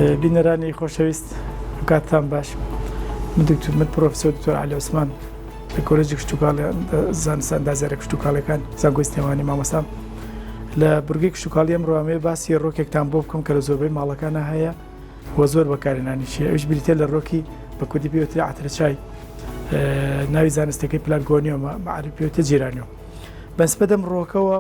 بینەرانی خۆشەویست کاتتان باش من پرۆفسۆر دکتۆر عەلی عوسمان لە کۆلێجی کشتوکاڵی زانست ئەندازیارە کشتوکاڵیەکان زانکۆی سلێمانی مامۆستام لە بورگەی کشتوکاڵی ئەمڕۆ ئەمێ باسی ڕۆکێکتان بۆ بکەم کە لە زۆربەی ماڵەکانە هەیە وە زۆر بەکارهێنانیشیە ئەوش بریتە لە ڕۆکی بە کوردی پێوتری عەترەچای ناوی زانستەکەی پلانگۆنیۆمە معروف پێوتە جیرانیۆم بەنسبەت ئەم ڕۆکەوە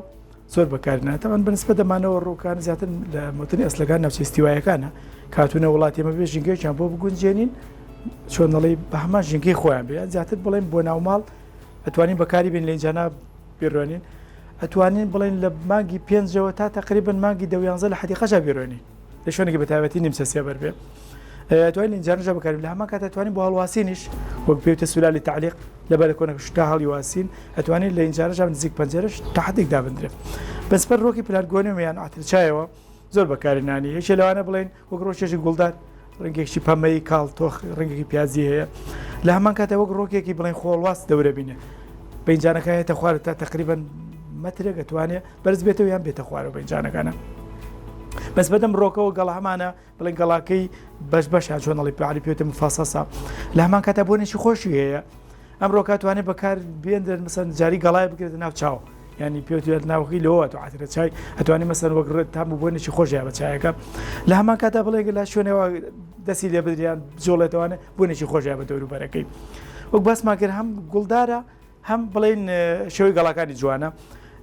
زۆر بەکارهێنان تەمان بەنسبەت دەمانەوە ڕۆکان زیاتر لە مەوتنی ئەسلەکان ناوچەی ئیستیوایەکانە کاتونە وڵاتی ئێمە بێ ژینگەیەکیان بۆ بگونجێنین چۆن دەڵێ بە هەمان ژینگەی خۆیان بێ زیاتر بڵێن بۆ ناوماڵ ئەتوانین بەکاری بین لە ئینجانا بیڕۆنین ئەتوانین بڵێن لە مانگی پێنجەوە تا تقریبن مانگی 11 لە حەدیقەشا بیڕۆنین لە شوێنێکی بەتایبەتی نیمچە سێبەر بێ ئەتوانین ئینجانەشە بەکاری لە هەمان کات ئەتوانین بۆ هەڵواسینیش وەک پێوتە سولالی تعلیق لەبەر کۆنەکشتا هەڵی واسین ئەتوانین لە ئینجانەشە نزیک پەنجەرەش تا حەدێک دابدرێت بەسپەر ڕۆکی پلانگۆنیۆمیان عەترەچایەوە زۆر بەکارهێنانی هیچ لەوانە بڵێن وەک ڕۆژێکی گوڵدار ڕنگێکی پەمەی کاڵ تۆخ ڕنگێکی پیازی هەیە لە هەمان کاتە وەک ڕۆکێکی بڵێن خۆڵواست دەورە بینێ بە ئینجانەکە هێتە خوارە تا تقریبن مەترێک ئەتوانێت بەرز بێتەوە یان بێتە خوارەوە بە ئینجانەکانە بەس بەدەم ڕۆکەوە گەڵا هەمانە بڵێن گەڵاکەی بەش بەشە چۆنەڵی پێعلی پێوتە مفاسەسا لە هەمان کاتە بۆنێکی خۆشی هەیە ئەم ڕۆکاتوانێت بەکار بێندرن مەسەن جاری گەڵای بکرێتە ناو چاو ینی پێوتێت ناوخی لەوە تو عەترەچای ئەتوانێت مەسەن وەک تام بۆنێکی خۆشیە بە چایەکە لە هەمان کاتە بڵێ لە شوێنەوە دەستی لێ بدریان بجۆڵێتەوەوانە بۆنێکی خۆشیە بە دەوروبەرەکەی وەک باسمان کرد هەم گوڵدارە هەم بڵێن شێوەی گەڵاکانی جوانە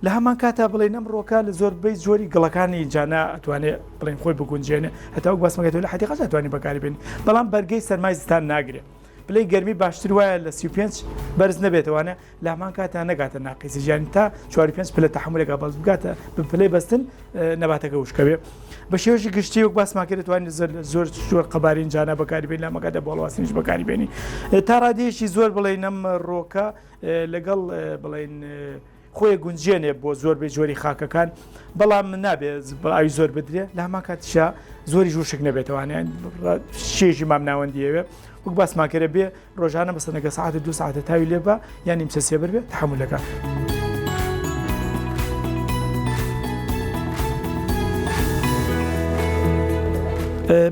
لە هەمان کاتە بڵێن ئەم ڕۆکە لە زۆربەی زۆری گەڵەکانی جانە ئەتوانێت بڵێن خۆی بگونجێنێ هەتا وەک باسمەکەێتەوە لە حەدیقەش ئەتوانێت بەکاری بێنی بەڵام بەرگەی سەرمای زستان ناگرێت پلەی گەرمی باشتر وایە لە 35 بەرز نەبێتەوەوانە لە هەمان کاتە نەگاتە ناقیسی ژیانی تا 45 پلە تەحملێکا بەڵز بگاتە پلەی بەستن نەباتەکە وشکەوێ بە شێوەشی گشتی وەک باسمان کرد توانێت زۆر قەبارین جانە بەکاری بێنی لە مەکاتە بۆڵواسینیش بەکاری بێنی تا ڕادێشی زۆر بڵێن ئەم ڕۆکە لەگەڵ بڵێن خۆی گونجێنێ بۆ زۆربەی جۆری خاکەکان بەڵام نابێت ئاوی زۆر بدرێ لە هەمان کاتیشا زۆری ژوشک نەبێتەوانیان شێژی مام ناوەندیەوێ وەک باسمان کرد بێ ڕۆژانە بەسەنەکە ساعت 2 ساعتە تاوی لێ بە یان نیمچە سێبەر بێ تەحمولەکە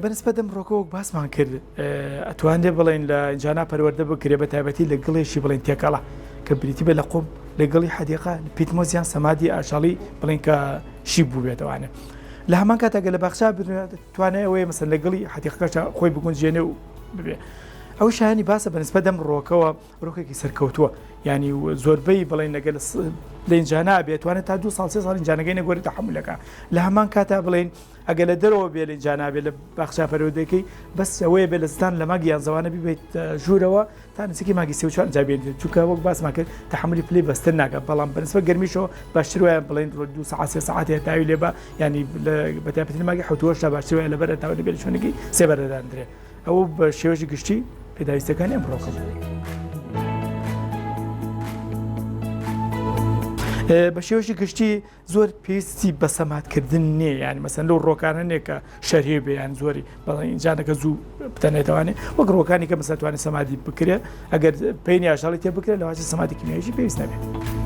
بەنسبەت ئەم ڕۆکە وەک باسمان کرد ئەتوانێت بڵێن لە ئینجانا پەروەردە بکرێ بە تایبەتی لە گڵێشی بڵێن تێکەڵە کە بریتی بێ لە قۆم لەگەڵی حەدیقە پیتمۆزیان سەمادی ئاشاڵی بڵێن کە شی بوو بێتەوانێ لە هەمان کاتەگە لە بەخشا توانێت ئەوەیە مەسەن لەگەڵی حەدیقەکە خۆی بگونجێنێ و ببێ ئەو شایانی باسە بەنسبەت ئەم ڕۆکەوە ڕۆکێکی سەرکەوتووە ینی زۆربەی بڵێن لەگەل لە ئینجانا بێتوانێت تا 2 ساڵ 3 ساڵ ئینجانەکەی نەگۆری تەحمولەکە لە هەمان کاتە بڵێن ئەگە لە دەرەوە بێ لە ئینجانا بێ لە بەخشا پەروەردەکەی بەس ئەوەیە بێ لە زستان لە ماگی یانزەوانە بیبێت ژوورەوە تا نزیکی ماگی 34 ئەنجابێت چونکە وەک باسمان کرد تەحملی پلەی بەستن ناکات بەڵام بەنسبەت گەرمیشەوە باشتر وایە بڵێن 2 ساعت 3 ساعت تاوی لێ بە ینی بە تایبەتی ماگی حوتوەشتا باشتر وایە لەبەر تاوی بێ لە شوێنێکی سێبەردەدانرێ ئەوە بە شێوەژی گشتی پێداویستەکانی ئەم ڕۆکە بە شێوەشی گشتی زۆر پێویستی بە سەماتکردن نییە ینی مەسەن لەو ڕۆکانە کە شەرهێ بێ یان زۆری بەڵێن ئینجانەکە زوو بتەنێتوانێت وەک ڕۆکانی کە مەسەتوانێت سەمادی بکرێت ئەگەر پێینی ئاشاڵی تێ بکرێت لەواجە سەمادی کیمیاییشی پێویست نەبێت